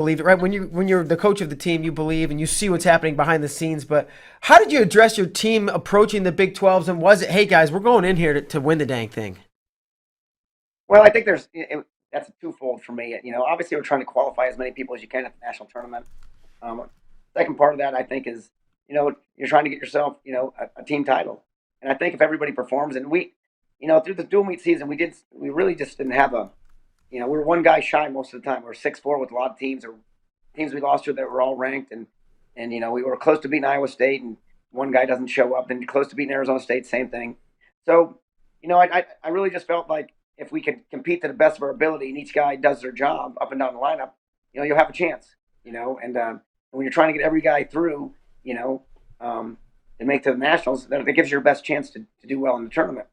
believe it, right? When you're the coach of the team, you believe and you see what's happening behind the scenes. But how did you address your team approaching the Big 12s? And was it, hey guys, we're going in here to win the dang thing? Well, I think that's a twofold for me. Obviously we're trying to qualify as many people as you can at the national tournament. Um, Second part of that, I think, is you're trying to get yourself a team title. And I think if everybody performs, and through the dual meet season, we really just didn't have we were one guy shy most of the time. We were 6-4 with a lot of teams or teams we lost to that were all ranked, and we were close to beating Iowa State, and one guy doesn't show up, then you're close to beating Arizona State, same thing. So, I really just felt like if we could compete to the best of our ability, and each guy does their job up and down the lineup, you'll have a chance. And when you're trying to get every guy through, to make to the nationals, that gives you your best chance to do well in the tournament.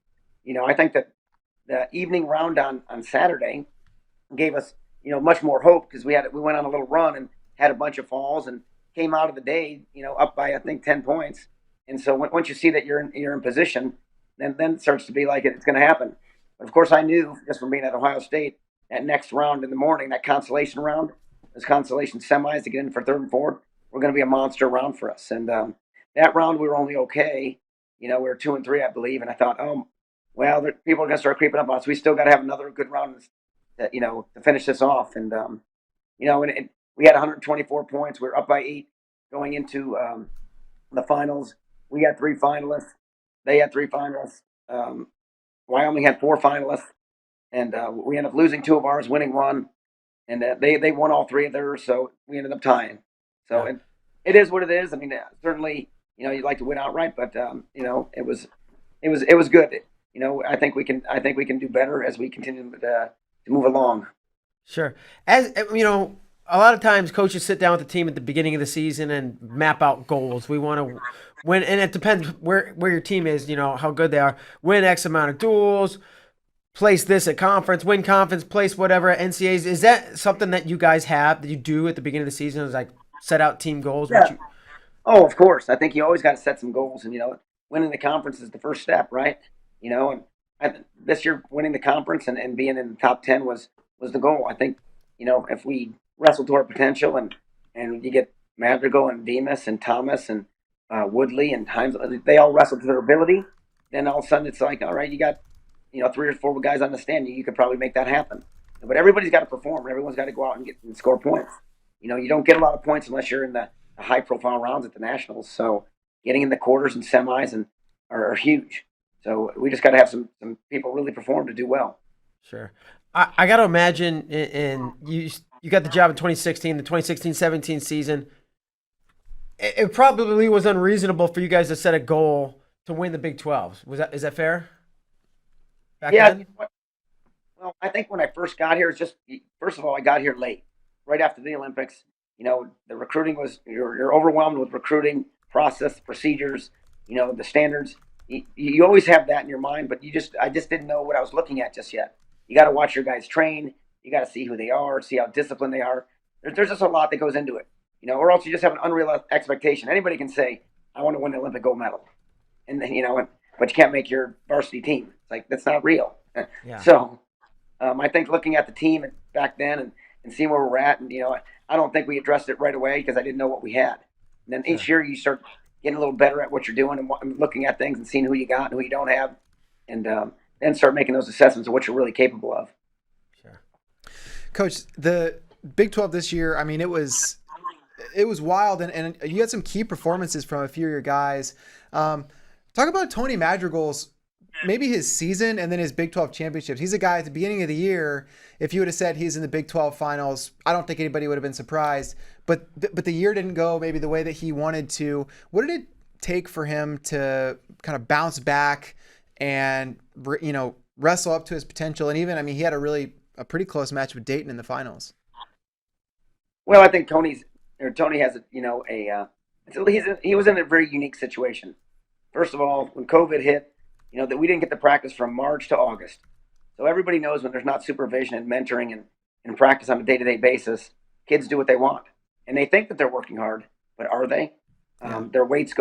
I think that the evening round on Saturday gave us much more hope because we went on a little run and had a bunch of falls and came out of the day up by I think 10 points. And so once you see that you're in position, then it starts to be like it's going to happen. But of course, I knew just from being at Ohio State that next round in the morning, that consolation round, those consolation semis to get in for third and fourth, were going to be a monster round for us. And that round we were only okay. We were 2-3, I believe, and I thought, oh, well, people are going to start creeping up on us. We still got to have another good round to finish this off. And we had 124 points. We were up by 8 going into the finals. We had 3 finalists. They had 3 finalists. Wyoming had 4 finalists, and we ended up losing 2 of ours, winning 1, and they won all 3 of theirs. So we ended up tying. So Yeah. it is what it is. I mean, certainly you'd like to win outright, but it was good. I think we can do better as we continue to move along. Sure. As a lot of times coaches sit down with the team at the beginning of the season and map out goals. We want to win, and it depends where your team is. How good they are. Win X amount of duels. Place this at conference. Win conference. Place whatever at NCAAs. Is that something that you guys have that you do at the beginning of the season? Is like set out team goals. What Yeah. you? Oh, of course. I think you always got to set some goals, and winning the conference is the first step, right? And this year winning the conference and being in the top 10 was the goal. I think if we wrestle to our potential and you get Madrigal and Demas and Thomas and Woodley and Himes, they all wrestle to their ability. Then all of a sudden it's like, all right, you got 3 or 4 guys on the stand. You could probably make that happen. But everybody's got to perform. Everyone's got to go out and score points. You don't get a lot of points unless you're in the high profile rounds at the nationals. So getting in the quarters and semis are huge. So we just got to have some people really perform to do well. Sure. I got to imagine, you got the job in 2016, the 2016-17 season. It probably was unreasonable for you guys to set a goal to win the Big 12s. Is that fair back Yeah. then? Well, I think when I first got here, it's just first of all, I got here late, right after the Olympics. The recruiting was you're overwhelmed with recruiting process, procedures, the standards. You always have that in your mind, but I just didn't know what I was looking at just yet. You got to watch your guys train. You got to see who they are, see how disciplined they are. There's just a lot that goes into it, or else you just have an unreal expectation. Anybody can say, "I want to win the Olympic gold medal," and then but you can't make your varsity team. It's like that's not real. Yeah. So I think looking at the team back then and seeing where we're at, and I don't think we addressed it right away because I didn't know what we had. And then each Sure. year you start getting a little better at what you're doing and looking at things and seeing who you got and who you don't have, and then start making those assessments of what you're really capable of. Sure. Coach, the Big 12 this year, I mean, it was wild, and you had some key performances from a few of your guys. Talk about Tony Madrigal's maybe his season and then his Big 12 championships. He's a guy at the beginning of the year. If you would have said he's in the Big 12 finals, I don't think anybody would have been surprised. But the year didn't go maybe the way that he wanted to. What did it take for him to kind of bounce back and wrestle up to his potential? And even, I mean, he had a pretty close match with Dayton in the finals. Well, I think Tony has he was in a very unique situation. First of all, when COVID hit, that we didn't get the practice from March to August. So everybody knows when there's not supervision and mentoring and practice on a day-to-day basis, kids do what they want. And they think that they're working hard, but are they? Yeah. Their weights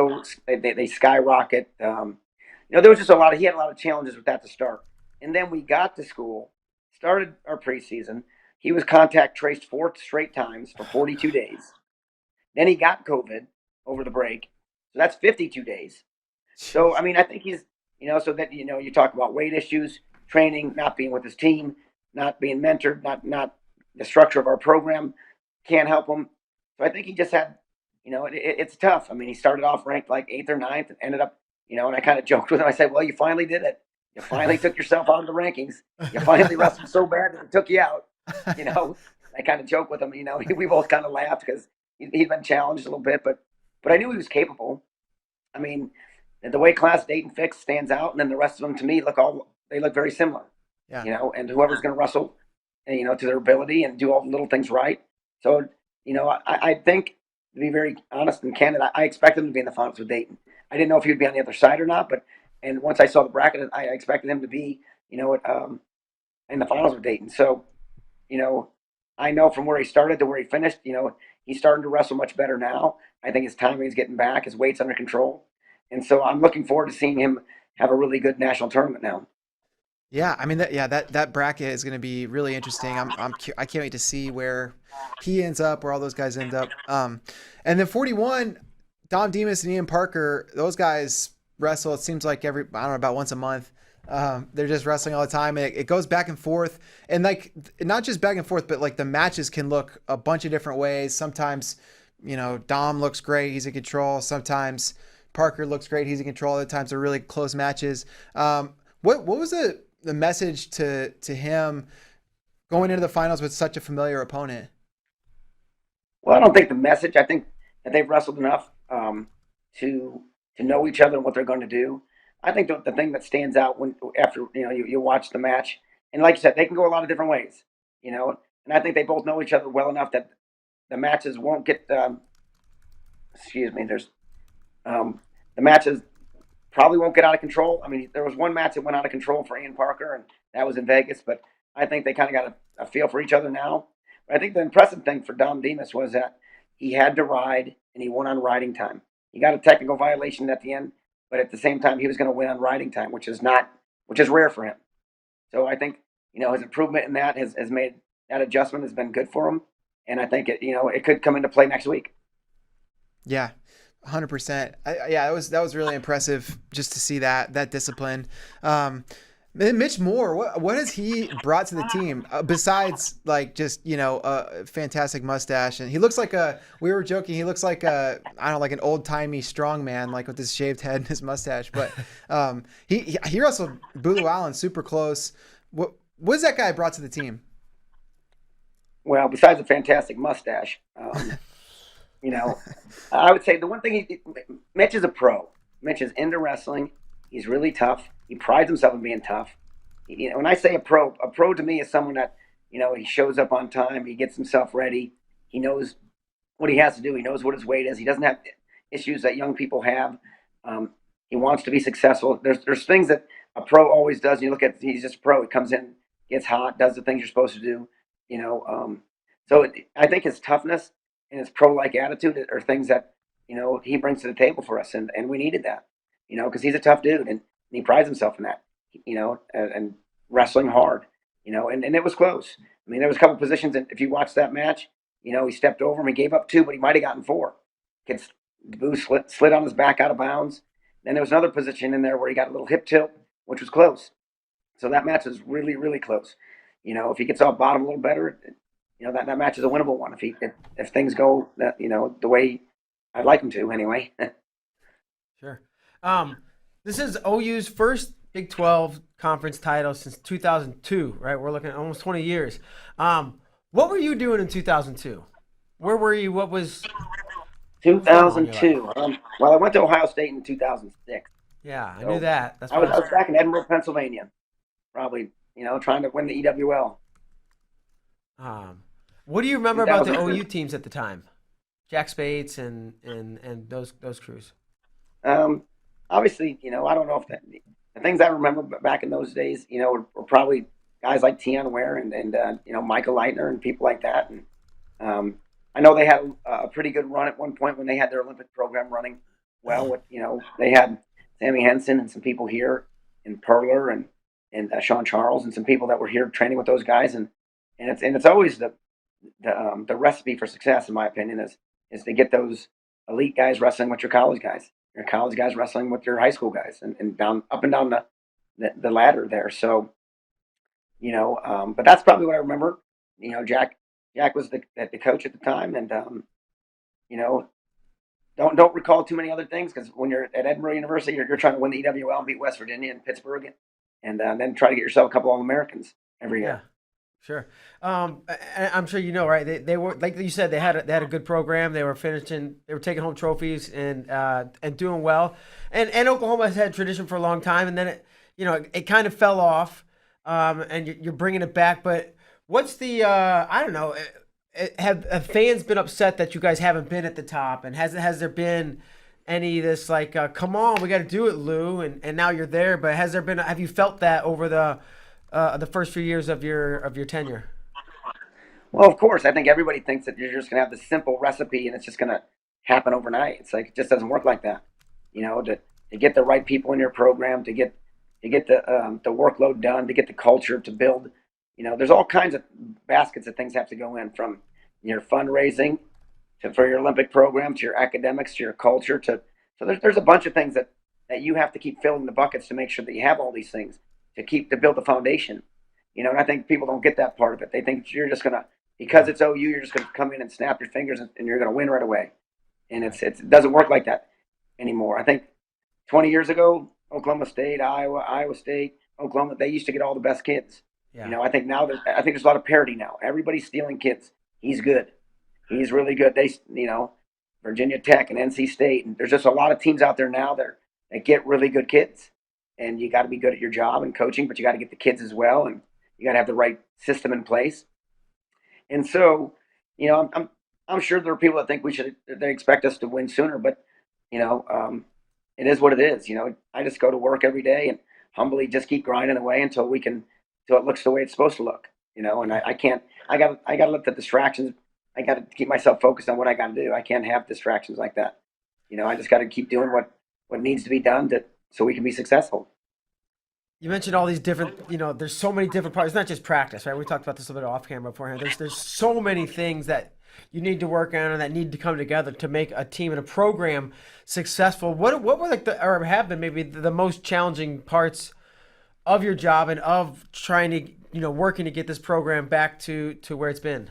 they skyrocket. There was just he had a lot of challenges with that to start. And then we got to school, started our preseason. he was contact traced 4 straight times for 42 days. Then he got COVID over the break. So that's 52 days. So, I mean, I think he's, so that, you talk about weight issues, training, not being with his team, not being mentored, not the structure of our program can't help him. So I think he just had, it's tough. I mean, he started off ranked like 8th or 9th and ended up, and I kind of joked with him. I said, well, you finally did it. You finally took yourself out of the rankings. You finally wrestled so bad that it took you out. I kind of joke with him. We both kind of laughed because he'd been challenged a little bit, but I knew he was capable. I mean, the way Class Dayton Fix stands out, and then the rest of them to me they look very similar. Yeah. And whoever's going to wrestle, to their ability and do all the little things right. So, I think, to be very honest and candid, I expected him to be in the finals with Dayton. I didn't know if he would be on the other side or not, and once I saw the bracket, I expected him to be, in the finals with Dayton. So, I know from where he started to where he finished, he's starting to wrestle much better now. I think his timing is getting back, his weight's under control. And so I'm looking forward to seeing him have a really good national tournament now. Yeah, I mean that bracket is going to be really interesting. I can't wait to see where he ends up, where all those guys end up. And then 41, Dom Demas and Ian Parker, those guys wrestle. It seems like about once a month. They're just wrestling all the time. It goes back and forth, and like not just back and forth, but like the matches can look a bunch of different ways. Sometimes, Dom looks great, he's in control. Sometimes Parker looks great, he's in control. Other times they're really close matches. What was the message to him going into the finals with such a familiar opponent? Well, I don't think the message. I think that they've wrestled enough to know each other and what they're going to do. I think the thing that stands out after you watch the match, and like you said, they can go a lot of different ways, and I think they both know each other well enough that the matches won't get. The matches probably won't get out of control. I mean, there was one match that went out of control for Ian Parker, and that was in Vegas. But I think they kind of got a feel for each other now. But I think the impressive thing for Dom Demas was that he had to ride, and he won on riding time. He got a technical violation at the end, but at the same time, he was going to win on riding time, which is rare for him. So I think his improvement in that has made that adjustment has been good for him, and I think it could come into play next week. Yeah. 100%. That was really impressive just to see that discipline. Mitch Moore, what has he brought to the team besides like just a fantastic mustache? And he looks like we were joking, he looks like like an old timey strong man, like with his shaved head and his mustache. But he wrestled Bulu Allen super close. What's that guy brought to the team? Well, besides a fantastic mustache. I would say the one thing Mitch is a pro. Mitch is into wrestling. He's really tough. He prides himself on being tough. When I say a pro to me is someone that, he shows up on time. He gets himself ready. He knows what he has to do. He knows what his weight is. He doesn't have issues that young people have. He wants to be successful. There's things that a pro always does. You look at, he's just a pro. He comes in, gets hot, does the things you're supposed to do. So I think his toughness and his pro-like attitude are things that, he brings to the table for us. And we needed that, because he's a tough dude and he prides himself in that, and wrestling hard, and it was close. I mean, there was a couple positions that if you watch that match, he stepped over him. He gave up 2, but he might have gotten 4. Boo slid on his back out of bounds. Then there was another position in there where he got a little hip tilt, which was close. So that match was really, really close. If he gets off bottom a little better, that match is a winnable one if things go that the way I'd like them to anyway. Sure. This is OU's first Big 12 conference title since 2002, right? We're looking at almost 20 years. What were you doing in 2002? Where were you? What was 2002? Well, I went to Ohio State in 2006. Yeah, I knew that. I was back in Edinburgh, Pennsylvania, probably trying to win the EWL. What do you remember about the OU teams at the time? Jack Spates and those crews. Obviously, I don't know if the things I remember back in those days, were probably guys like Tion Ware and Michael Leitner and people like that. And I know they had a pretty good run at one point when they had their Olympic program running well. With they had Sammy Henson and some people here, and Perler and Sean Charles and some people that were here training with those guys. And and it's always the recipe for success, in my opinion, is to get those elite guys wrestling with your college guys wrestling with your high school guys, and down up and down the ladder there. So but that's probably what I remember. Jack was the coach at the time, and you know, don't recall too many other things because when you're at Edinburgh University, you're trying to win the EWL and beat West Virginia and Pittsburgh, and then try to get yourself a couple All Americans every Yeah. year. Sure. I'm sure you know, right? They were, like you said, they had a good program. They were taking home trophies and doing well. And Oklahoma has had tradition for a long time, and then it kind of fell off. And you're bringing it back, but what's the I don't know? Have fans been upset that you guys haven't been at the top, and has there been any of this like, come on, we got to do it, Lou, and now you're there, but have you felt that over the first few years of your tenure? Well, of course, I think everybody thinks that you're just going to have this simple recipe and it's just going to happen overnight. It's like it just doesn't work like that. To get the right people in your program, to get the workload done, to get the culture to build. There's all kinds of baskets that things have to go in, from your fundraising for your Olympic program, to your academics, to your culture. So there's a bunch of things that you have to keep filling the buckets to make sure that you have all these things to build the foundation. And I think people don't get that part of it. They think you're just gonna, because it's OU, you're just gonna come in and snap your fingers and you're gonna win right away. And it doesn't work like that anymore. I think 20 years ago, Oklahoma State, Iowa State, Oklahoma, they used to get all the best kids. Yeah. I think there's a lot of parity now. Everybody's stealing kids. He's good. He's really good. Virginia Tech and NC State, and there's just a lot of teams out there now that get really good kids. And you got to be good at your job and coaching, but you got to get the kids as well, and you got to have the right system in place. And so, I'm sure there are people that think they expect us to win sooner, but you know, um, it is what it is. I just go to work every day and humbly just keep grinding away until it looks the way it's supposed to look. And I can't. I got to let the distractions. I got to keep myself focused on what I got to do. I can't have distractions like that. I just got to keep doing what needs to be done so we can be successful. You mentioned all these different, there's so many different parts. It's not just practice, right? We talked about this a little bit off camera beforehand. There's so many things that you need to work on and that need to come together to make a team and a program successful. What were or have been maybe the most challenging parts of your job and of trying to, working to get this program back to where it's been?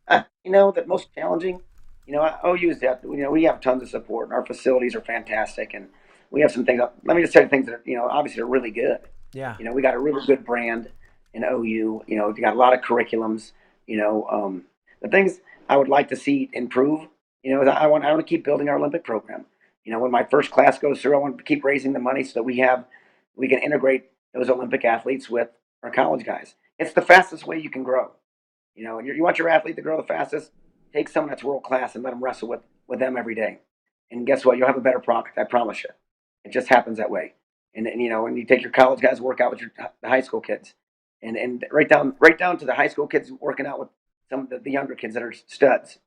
The most challenging, OU is that, we have tons of support. Our facilities are fantastic, and we have some things. Let me just tell you things that obviously are really good. Yeah. We got a really good brand in OU. We got a lot of curriculums. The things I would like to see improve, is I want to keep building our Olympic program. When my first class goes through, I want to keep raising the money so that we can integrate those Olympic athletes with our college guys. It's the fastest way you can grow. You want your athlete to grow the fastest, take someone that's world class and let them wrestle with them every day. And guess what? You'll have a better product. I promise you. It just happens that way. And when you take your college guys work out with the high school kids, and right down to the high school kids working out with some of the younger kids that are studs.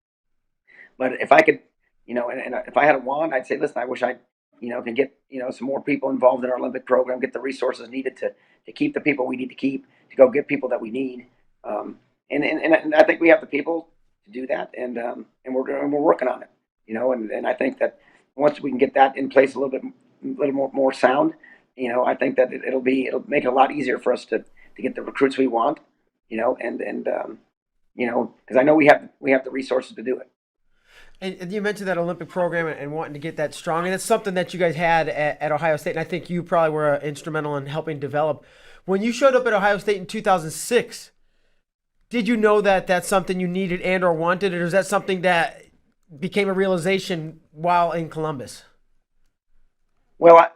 But if I could, and if I had a wand, I'd say, listen, I wish I, can get some more people involved in our Olympic program, get the resources needed to keep the people we need to keep, to go get people that we need. And I think we have the people to do that, and we're working on it. And I think that once we can get that in place a little more sound, I think that it'll make it a lot easier for us to get the recruits we want, because I know we have the resources to do it. And you mentioned that Olympic program and wanting to get that strong, and it's something that you guys had at Ohio State, and I think you probably were instrumental in helping develop. When you showed up at Ohio State in 2006, did you know that that's something you needed and or wanted, or is that something that became a realization while in Columbus? Well,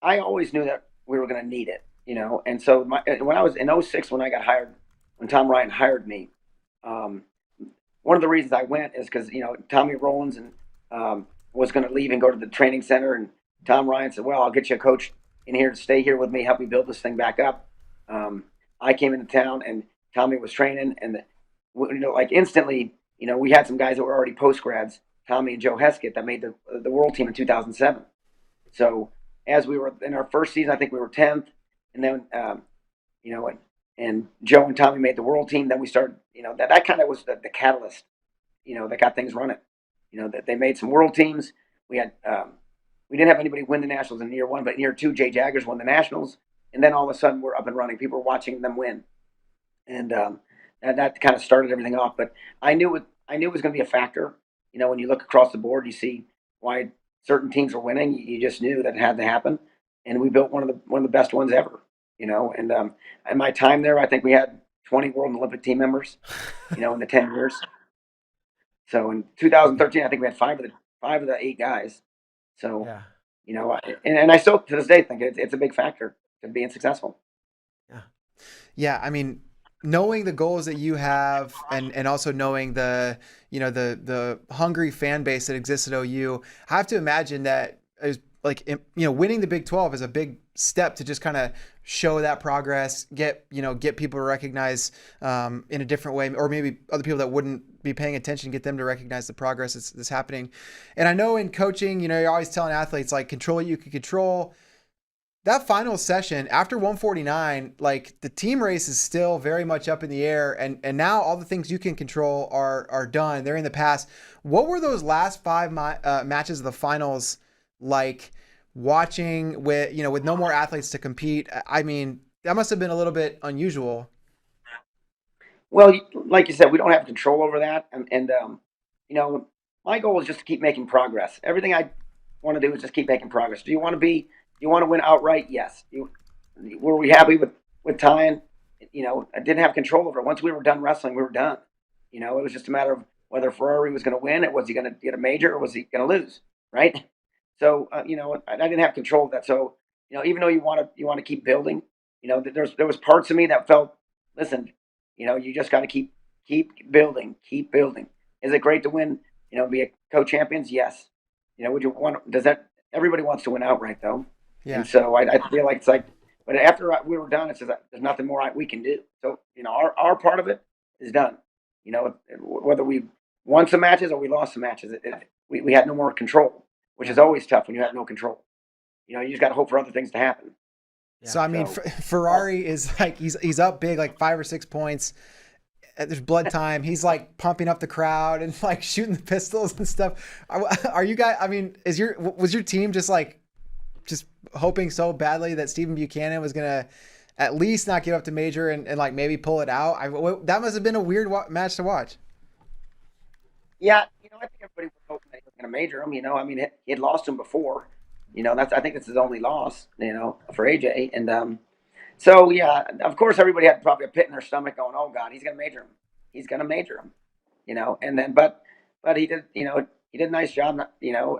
I always knew that we were going to need it, and so when I was in '06, when I got hired, when Tom Ryan hired me, one of the reasons I went is because Tommy Rollins was going to leave and go to the training center, and Tom Ryan said, "Well, I'll get you a coach in here to stay here with me, help me build this thing back up." I came into town, and Tommy was training, and like instantly, we had some guys that were already post grads, Tommy and Joe Heskett, that made the world team in 2007. So as we were in our first season, I think we were 10th, and then and Joe and Tommy made the world team. Then we started, that kind of was the catalyst, that got things running. That they made some world teams. We had we didn't have anybody win the nationals in year one, but in year two, Jay Jaggers won the nationals, and then all of a sudden we're up and running. People were watching them win, and that kind of started everything off. But I knew it was going to be a factor. When you look across the board, you see why certain teams were winning. You just knew that it had to happen, and we built one of the best ones ever. And in my time there, I think we had 20 World and Olympic team members. In the 10 years. So in 2013, I think we had five of the 8 guys. So Yeah. And I still to this day think it's a big factor to being successful. Yeah. Yeah, I mean, knowing the goals that you have, and also knowing the hungry fan base that exists at OU, I have to imagine that is like, winning the Big 12 is a big step to just kind of show that progress, get people to recognize in a different way, or maybe other people that wouldn't be paying attention, get them to recognize the progress that's happening. And I know in coaching, you're always telling athletes, like, control what you can control. That final session after 149, like, the team race is still very much up in the air, and now all the things you can control are done. They're in the past. What were those last 5 matches of the finals like, watching with no more athletes to compete? I mean, that must have been a little bit unusual. Well, like you said, we don't have control over that, and my goal is just to keep making progress. Everything I want to do is just keep making progress. Do you want to win outright? Yes. Were we happy with tying? I didn't have control over it. Once we were done wrestling, we were done. It was just a matter of whether Ferrari was going to win. Was he going to get a major, or was he going to lose? Right. So I didn't have control of that. So even though you want to keep building, there was parts of me that felt, listen, you just got to keep building, keep building. Is it great to win? Be a co-champions? Yes. Would you want? Does that? Everybody wants to win outright, though. Yeah. And so I feel like it's like, but after we were done, it's just there's nothing more we can do. So our part of it is done. Whether we won some matches or we lost some matches, we had no more control, which is always tough when you have no control. You just got to hope for other things to happen. Yeah. So I mean, Ferrari is like he's up big, like 5 or 6 points. There's blood time. He's like pumping up the crowd and like shooting the pistols and stuff. Are you guys? I mean, was your team just hoping so badly that Stephen Buchanan was gonna at least not get up to major and like maybe pull it out? That must have been a weird match to watch. Yeah, I think everybody was hoping that he was going to major him. I mean, he had lost him before. I think it's his only loss. For AJ, and so yeah, of course, everybody had probably a pit in their stomach, going, "Oh God, he's going to major him. He's going to major him." And then but he did. He did a nice job.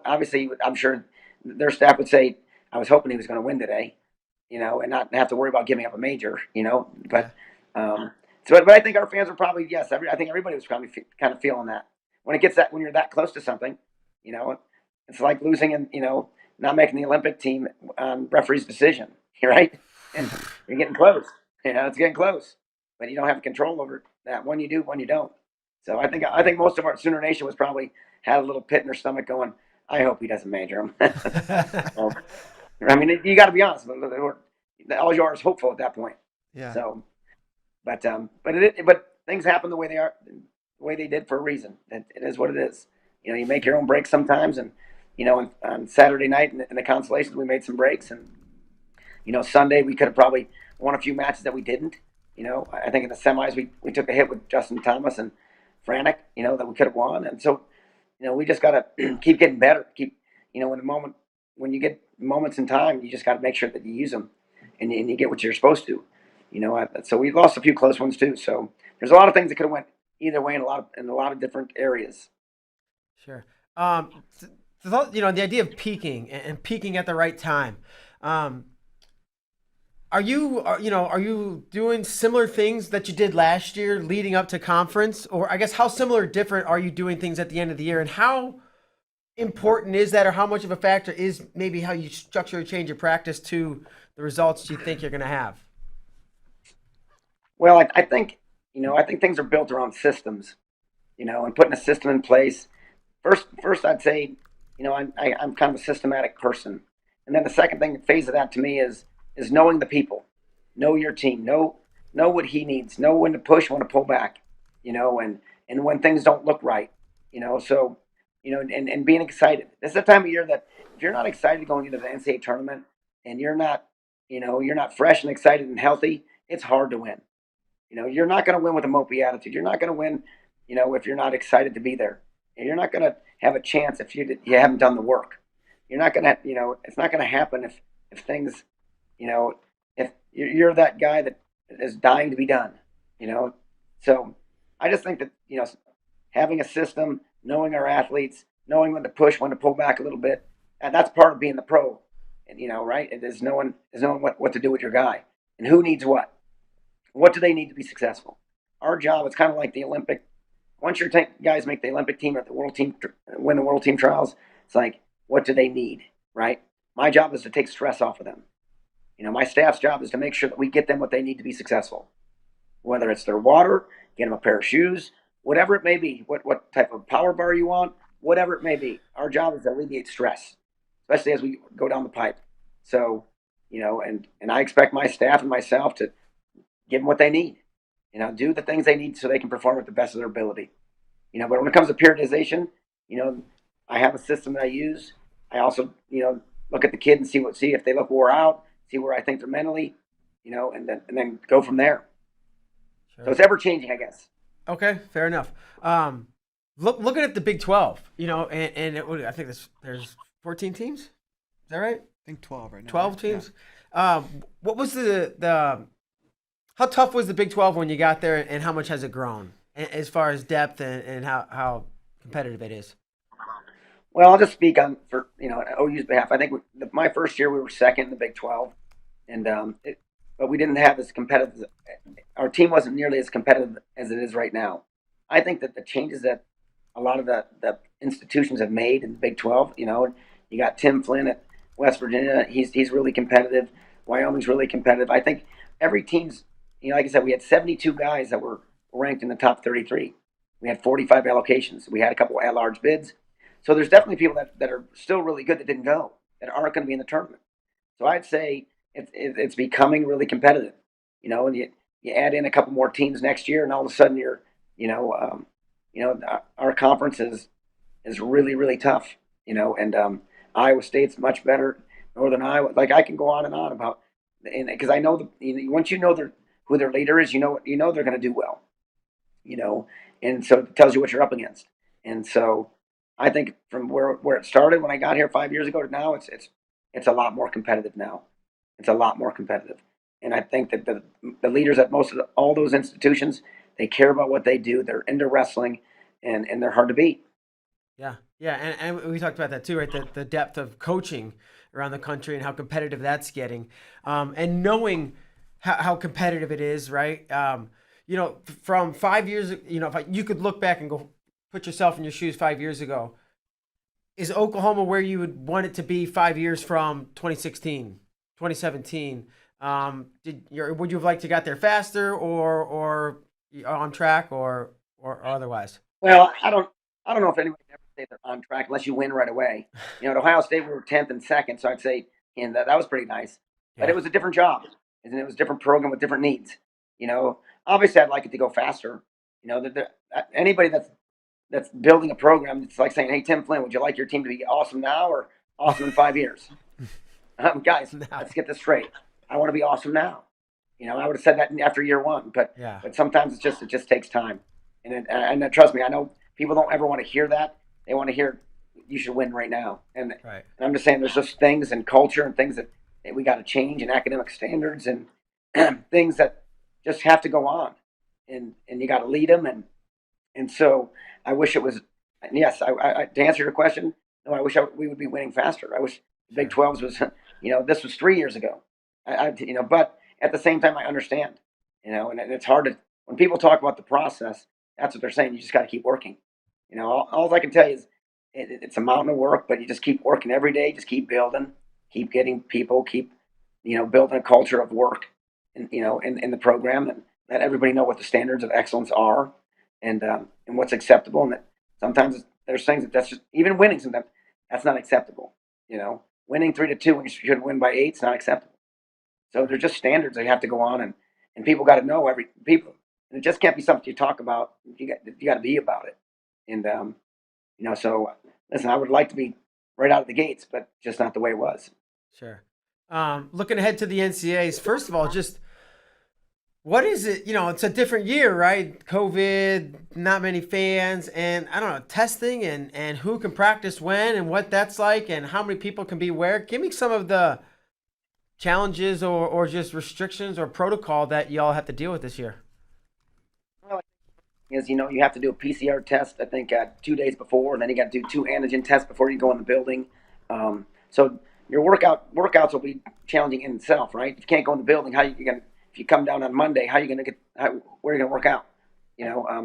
Obviously, I'm sure their staff would say, "I was hoping he was going to win today," and not have to worry about giving up a major. But but I think our fans were probably I think everybody was probably kind of feeling that when you're that close to something, it's like losing and not making the Olympic team on referee's decision, right? And you're getting close. It's getting close, but you don't have control over that. When you do, when you don't. So I think most of our Sooner Nation was probably had a little pit in their stomach, going, "I hope he doesn't major him." So, I mean, you got to be honest. All you are is hopeful at that point. Yeah. So, but things happen the way they are, the way they did for a reason. It is what it is. You make your own breaks sometimes, and on Saturday night in the consolations, we made some breaks, and Sunday we could have probably won a few matches that we didn't. I think in the semis we took a hit with Justin Thomas and Franek, that we could have won, and so we just got to keep getting better. Keep when you get moments in time, you just got to make sure that you use them, and you get what you're supposed to. So we lost a few close ones too. So there's a lot of things that could have went either way in a lot of different areas. Sure. The idea of peaking and peaking at the right time. Are you doing similar things that you did last year leading up to conference? Or I guess how similar or different are you doing things at the end of the year? And how important is that, or how much of a factor is maybe how you structure or change your practice to the results you think you're going to have? Well, I think things are built around systems, and putting a system in place. First I'd say, I'm kind of a systematic person. And then the second phase of that to me is knowing the people, know your team, know know what he needs, know when to push, when to pull back, and when things don't look right, so, and being excited. This is the time of year that if you're not excited going into the NCAA tournament and you're not fresh and excited and healthy, it's hard to win. You're not going to win with a mopey attitude. You're not going to win, if you're not excited to be there. And you're not going to have a chance if you haven't done the work. You're not going to, it's not going to happen if things, if you're that guy that is dying to be done, So I just think that, having a system, knowing our athletes, knowing when to push, when to pull back a little bit, and that's part of being the pro. And, right? It is knowing what to do with your guy and who needs what. What do they need to be successful? Our job is kind of like the Olympic. Once your guys make the Olympic team or the world team, win the world team trials, it's like, what do they need, right? My job is to take stress off of them. My staff's job is to make sure that we get them what they need to be successful. Whether it's their water, get them a pair of shoes, whatever it may be, what type of power bar you want, whatever it may be. Our job is to alleviate stress, especially as we go down the pipe. So, and I expect my staff and myself to give them what they need. Do the things they need so they can perform at the best of their ability. But when it comes to periodization, I have a system that I use. I also, look at the kid and see if they look wore out, see where I think they're mentally, and then go from there. Sure. So it's ever changing, I guess. Okay, fair enough. Looking at the Big 12, and I think there's 14 teams. Is that right? I think 12 right now. 12 teams. Yeah. What was how tough was the Big 12 when you got there, and how much has it grown as far as depth and how competitive it is? Well, I'll just speak for OU's behalf. I think my first year we were second in the Big 12, and but we didn't have as competitive. Our team wasn't nearly as competitive as it is right now. I think that the changes that a lot of the institutions have made in the Big 12, you got Tim Flynn at West Virginia. He's really competitive. Wyoming's really competitive. I think every team's, like I said, we had 72 guys that were ranked in the top 33. We had 45 allocations. We had a couple at-large bids. So there's definitely people that are still really good that didn't go, that aren't going to be in the tournament. So I'd say it's becoming really competitive. And you add in a couple more teams next year, and all of a sudden our conference is really, really tough. And Iowa State's much better. Northern Iowa, like I can go on and on about, and because I know once you know who their leader is, they're going to do well. And so it tells you what you're up against. And so I think from where it started when I got here 5 years ago to now, it's a lot more competitive now. It's a lot more competitive. And I think that the leaders at all those institutions, they care about what they do. They're into wrestling, and they're hard to beat. Yeah, and we talked about that too, right? The depth of coaching around the country and how competitive that's getting, and knowing how competitive it is, right? From 5 years, if you could look back and go put yourself in your shoes 5 years ago, is Oklahoma where you would want it to be 5 years from 2016, 2017? Would you have liked to got there faster or on track or otherwise? Well, I don't know if anybody can ever say they're on track unless you win right away. At Ohio State we were 10th and 2nd, so I'd say that was pretty nice. But it was a different job, and it was a different program with different needs. Obviously I'd like it to go faster. Anybody that's building a program, it's like saying, "Hey, Tim Flynn, would you like your team to be awesome now or awesome in 5 years?" Guys, let's get this straight. I want to be awesome now. I would have said that after year one, but sometimes it just takes time. And trust me, I know people don't ever want to hear that. They want to hear you should win right now. And I'm just saying there's just things and culture and things that we got to change, and academic standards and things that just have to go on. And you got to lead them. And so I wish it was. Yes, I to answer your question, no, I wish we would be winning faster. I wish the Big 12s was. This was 3 years ago. But at the same time, I understand. And it's hard to when people talk about the process. That's what they're saying. You just got to keep working. All I can tell you is it's a mountain of work, but you just keep working every day. Just keep building, keep getting people, keep building a culture of work, and in the program, and let everybody know what the standards of excellence are, and what's acceptable. And that sometimes there's things that's just even winning. Sometimes that's not acceptable. Winning 3-2 when you should win by 8 is not acceptable. So there's just standards that you have to go on, and people got to know every people. And it just can't be something you talk about. You got to be about it. And so listen, I would like to be right out of the gates, but just not the way it was. Sure. Looking ahead to the NCAAs, first of all, just what is it? It's a different year, right? COVID, not many fans, and I don't know, testing and who can practice when and what that's like and how many people can be where. Give me some of the challenges or just restrictions or protocol that y'all have to deal with this year. Well, is you have to do a PCR test. I think 2 days before, and then you got to do 2 antigen tests before you go in the building. So your workouts will be challenging in itself, right? If you can't go in the building, how you gonna? If you come down on Monday, how you gonna get? Where are you gonna work out?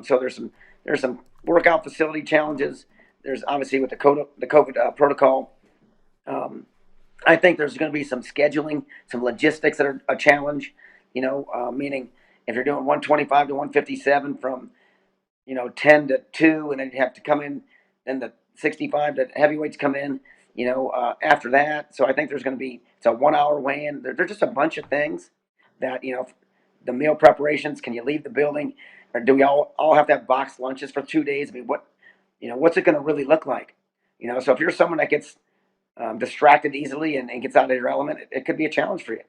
So there's some workout facility challenges. There's obviously with the COVID protocol. I think there's going to be some scheduling, some logistics that are a challenge. Meaning if you're doing 125 to 157 from 10 to 2, and then you have to come in, then the 65 to heavyweights come in, after that. So I think there's going to be, it's a 1 hour weigh-in. There's just a bunch of things that, the meal preparations, can you leave the building? Or do we all have to have boxed lunches for 2 days? I mean, what's it going to really look like? So if you're someone that gets distracted easily and gets out of your element, it could be a challenge for you.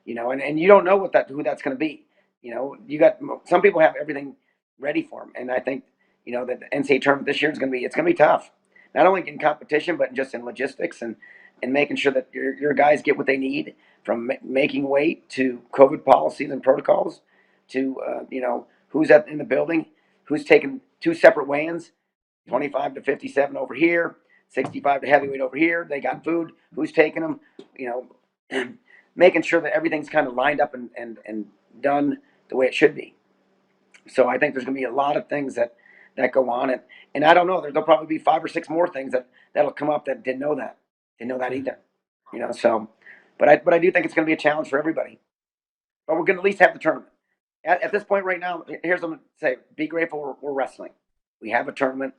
And you don't know who that's going to be. You got some people have everything ready for them, and I think that the NCAA tournament this year is going to be tough, not only in competition but just in logistics and making sure that your guys get what they need from making weight to COVID policies and protocols to who's in the building, who's taking 2 separate weigh-ins, 25 to 57 over here, 65 to heavyweight over here. They got food. Who's taking them? And making sure that everything's kind of lined up and done the way it should be. So I think there's going to be a lot of things that go on, and I don't know. There'll probably be 5 or 6 more things that'll come up that didn't know that either. So, but I do think it's going to be a challenge for everybody. But we're going to at least have the tournament. At this point right now, here's what I'm going to say: be grateful we're wrestling. We have a tournament.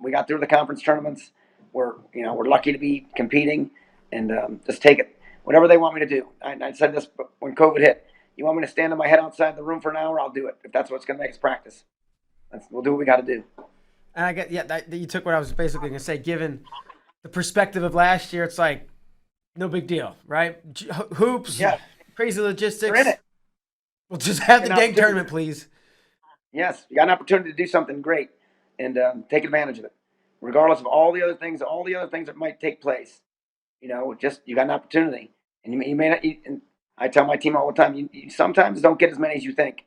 We got through the conference tournaments. We're lucky to be competing, and just take it. Whatever they want me to do. I said this when COVID hit. You want me to stand on my head outside the room for an hour? I'll do it if that's what's going to make us practice. We'll do what we got to do. And I get, that you took what I was basically going to say. Given the perspective of last year, it's like no big deal, right? Hoops, Yeah. crazy logistics. We're in it. We'll just have the dang tournament, please. Yes, you got an opportunity to do something great, and take advantage of it, regardless of all the other things that might take place. Just you got an opportunity, and you may not. And I tell my team all the time, you sometimes don't get as many as you think.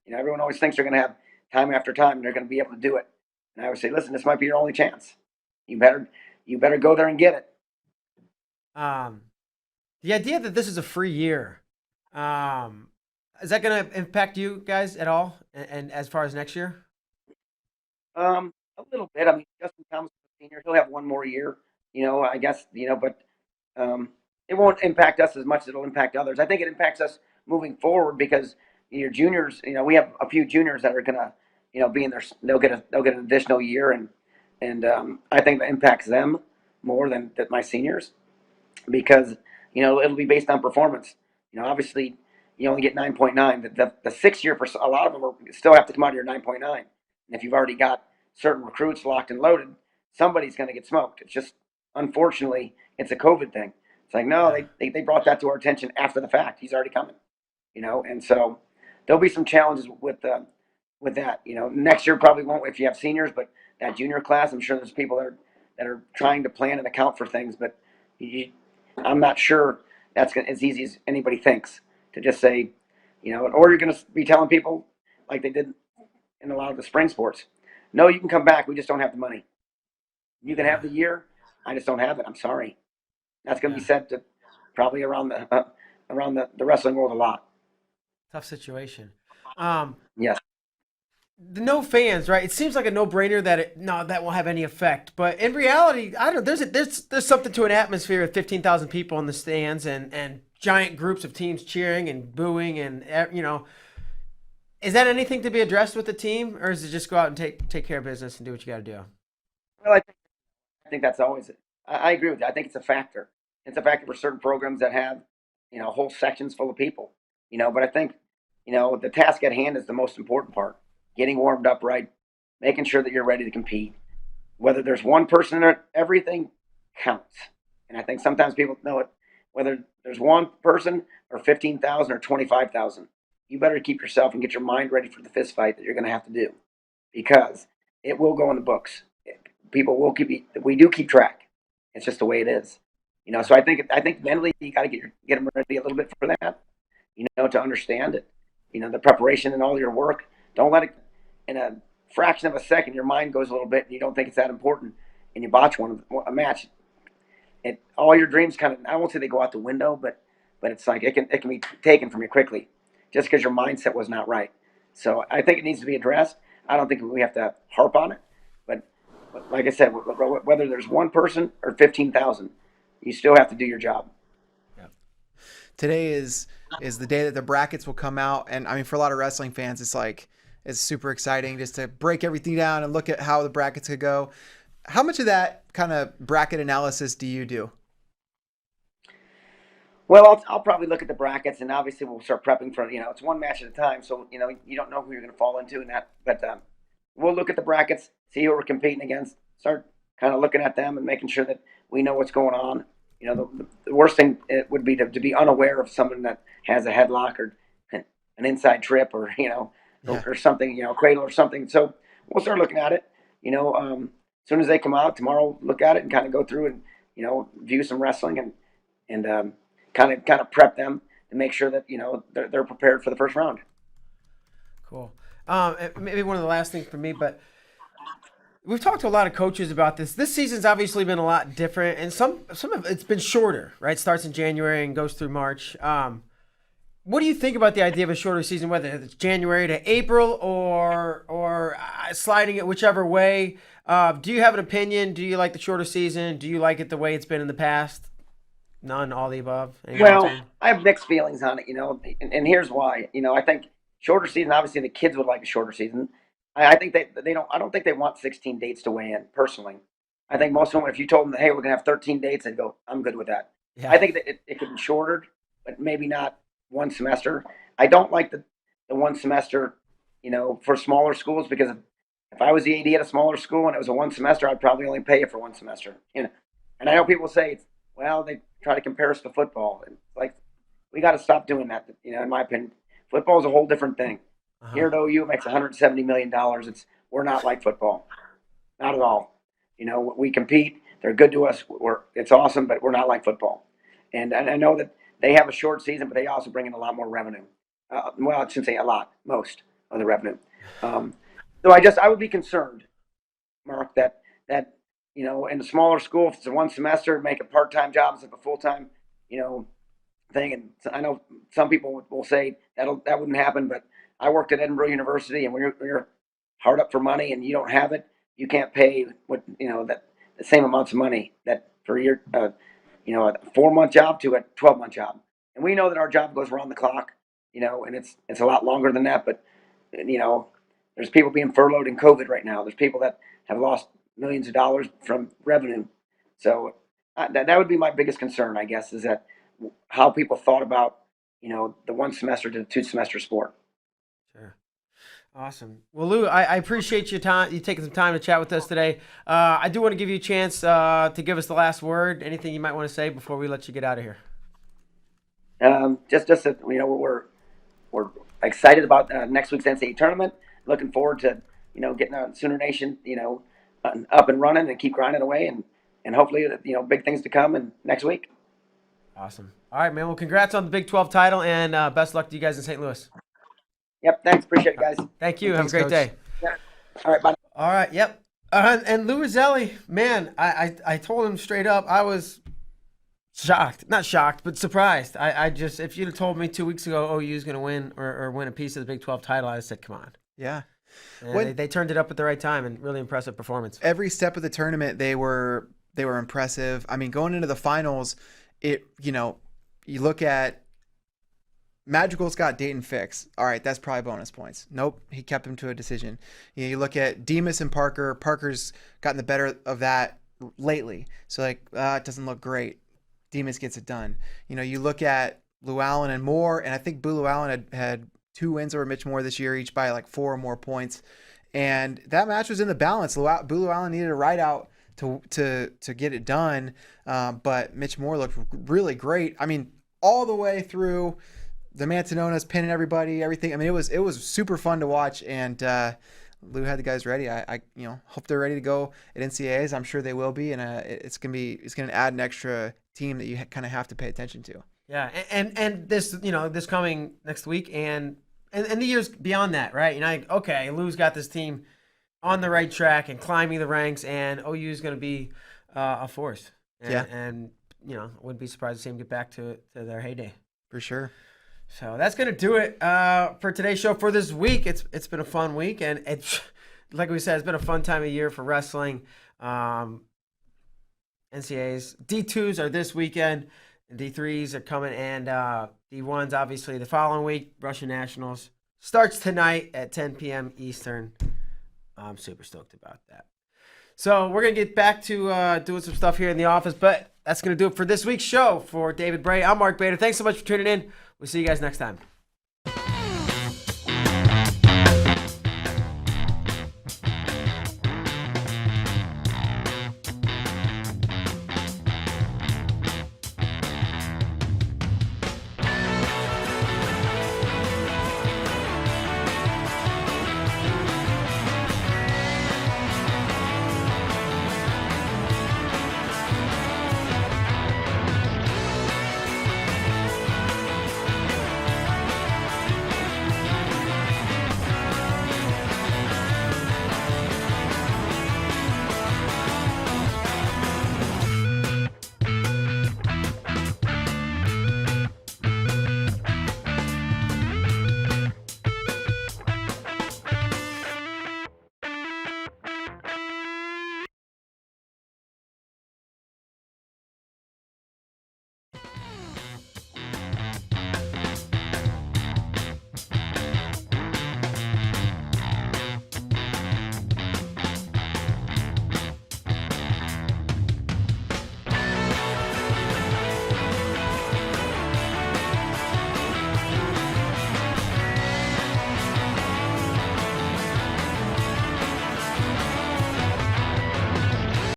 Everyone always thinks they're going to have time after time, and they're going to be able to do it. And I would say, listen, this might be your only chance. You better go there and get it. The idea that this is a free year, is that going to impact you guys at all? And as far as next year? A little bit. I mean, Justin Thomas, senior, he'll have 1 more year. I guess. But it won't impact us as much as it'll impact others. I think it impacts us moving forward because your juniors. We have a few juniors that are gonna, be in there. They'll get an additional year, and I think that impacts them more than my seniors because it'll be based on performance. Obviously, you only get 9.9. The 6 year for a lot of them still have to come out of your 9.9. And if you've already got certain recruits locked and loaded, somebody's going to get smoked. It's just unfortunately it's a COVID thing. It's like no, they brought that to our attention after the fact. He's already coming, and so there'll be some challenges with that. Next year probably won't if you have seniors, but that junior class, I'm sure there's people that are trying to plan and account for things, but I'm not sure that's as easy as anybody thinks to just say, or you're going to be telling people like they did in a lot of the spring sports, no, you can come back. We just don't have the money. You can have the year. I just don't have it. I'm sorry. That's going to be said to probably around the wrestling world a lot. Tough situation. Yes. The no fans, right? It seems like a no-brainer that that won't have any effect. But in reality, I don't know. There's something to an atmosphere of 15,000 people in the stands and giant groups of teams cheering and booing and Is that anything to be addressed with the team, or is it just go out and take care of business and do what you got to do? Well, I think that's always it. I agree with you. I think it's a factor. It's a factor for certain programs that have whole sections full of people. But I think the task at hand is the most important part. Getting warmed up right, making sure that you're ready to compete. Whether there's one person or everything counts. And I think sometimes people know it. Whether there's one person or 15,000 or 25,000, you better keep yourself and get your mind ready for the fist fight that you're going to have to do, because it will go in the books. People will keep. We do keep track. It's just the way it is. So I think mentally you got to get them ready a little bit for that. To understand it. The preparation and all your work. Don't let it in a fraction of a second your mind goes a little bit and you don't think it's that important and you botch a match. All your dreams kind of, I won't say they go out the window, but it's like it can be taken from you quickly just because your mindset was not right. So I think it needs to be addressed. I don't think we have to harp on it, but like I said, whether there's one person or 15,000, you still have to do your job. Today is the day that the brackets will come out, and I mean, for a lot of wrestling fans, it's super exciting just to break everything down and look at how the brackets could go. How much of that kind of bracket analysis do you do? Well, I'll probably look at the brackets, and obviously we'll start prepping for it's one match at a time, so you don't know who you're going to fall into in that. But we'll look at the brackets, see who we're competing against, start kind of looking at them and making sure that we know what's going on. The worst thing it would be to be unaware of someone that has a headlock or an inside trip or or something, cradle or something. So we'll start looking at it. As soon as they come out tomorrow, look at it and kind of go through and view some wrestling and kind of prep them to make sure that they're prepared for the first round. Cool. Maybe one of the last things for me, but we've talked to a lot of coaches about this. This season's obviously been a lot different, and some of it's been shorter, right? Starts in January and goes through March. What do you think about the idea of a shorter season, whether it's January to April or sliding it whichever way? Do you have an opinion? Do you like the shorter season? Do you like it the way it's been in the past? None, all the above? Well, I have mixed feelings on it, and here's why. I think shorter season, obviously the kids would like a shorter season. I think they don't. I don't think they want 16 dates to weigh in. Personally, I think most of them, if you told them, "Hey, we're gonna have 13 dates," they'd go, "I'm good with that." Yeah. I think that it could be shorter, but maybe not one semester. I don't like the one semester, for smaller schools, because if I was the AD at a smaller school and it was a one semester, I'd probably only pay it for one semester. And I know people say, well, they try to compare us to football, and like we got to stop doing that. In my opinion, football is a whole different thing. Here at OU, it makes $170 million. We're not like football, not at all. We compete. They're good to us. It's awesome, but we're not like football. And I know that they have a short season, but they also bring in a lot more revenue. Well, I shouldn't say a lot, most of the revenue. So I would be concerned, Mark, that in a smaller school, if it's a one semester, make a part-time job instead of a full-time, thing. And I know some people will say that wouldn't happen, but I worked at Edinburgh University, and when you're hard up for money and you don't have it, you can't pay the same amounts of money that for your a 4-month job to a 12-month job. And we know that our job goes around the clock, and it's a lot longer than that. But there's people being furloughed in COVID right now. There's people that have lost millions of dollars from revenue. So that would be my biggest concern, I guess, is that how people thought about the one semester to the 2-semester sport. Sure. Awesome. Well, Lou, I appreciate you taking some time to chat with us today. I do want to give you a chance to give us the last word. Anything you might want to say before we let you get out of here? Just that we're excited about next week's NCAA tournament. Looking forward to getting our Sooner Nation up and running and keep grinding away, and hopefully big things to come in next week. Awesome. All right, man. Well, congrats on the Big 12 title, and best luck to you guys in St. Louis. Yep. Thanks. Appreciate it, guys. Thank you. Thanks, have a great Coach. day. Yeah. All right. Bye. All right. Yep. And Lou Rosselli, man, I told him straight up, I was shocked. Not shocked, but surprised. I just, if you'd have told me 2 weeks ago OU is going to win or win a piece of the Big 12 title, I said, come on. Yeah. They turned it up at the right time, and really impressive performance. Every step of the tournament, they were impressive. I mean, going into the finals, you look at Madrigal's got Dayton fixed. All right, that's probably bonus points. Nope, he kept him to a decision. You look at Demas and Parker. Parker's gotten the better of that lately. So it doesn't look great. Demas gets it done. You look at Lou Allen and Moore, and I think Boo Lou Allen had 2 wins over Mitch Moore this year, each by like 4 or more points. And that match was in the balance. Bulu Allen needed a ride out to get it done. But Mitch Moore looked really great. I mean, all the way through the Mantanonas pinning everybody, everything. I mean, it was super fun to watch. And Lou had the guys ready. I hope they're ready to go at NCAAs. I'm sure they will be. And it's gonna add an extra team that you kind of have to pay attention to. Yeah, and this this coming next week and the years beyond that, right? Okay, Lou's got this team on the right track and climbing the ranks, and OU is going to be a force. And wouldn't be surprised to see him get back to their heyday For sure. So that's going to do it for today's show for this week. It's been a fun week, and it's like we said, it's been a fun time of year for wrestling. NCAAs D2s are this weekend. D3s are coming, and D1s obviously the following week. Russian Nationals starts tonight at 10 p.m. Eastern. I'm super stoked about that. So we're going to get back to doing some stuff here in the office, but that's going to do it for this week's show. For David Bray, I'm Mark Bader. Thanks so much for tuning in. We'll see you guys next time.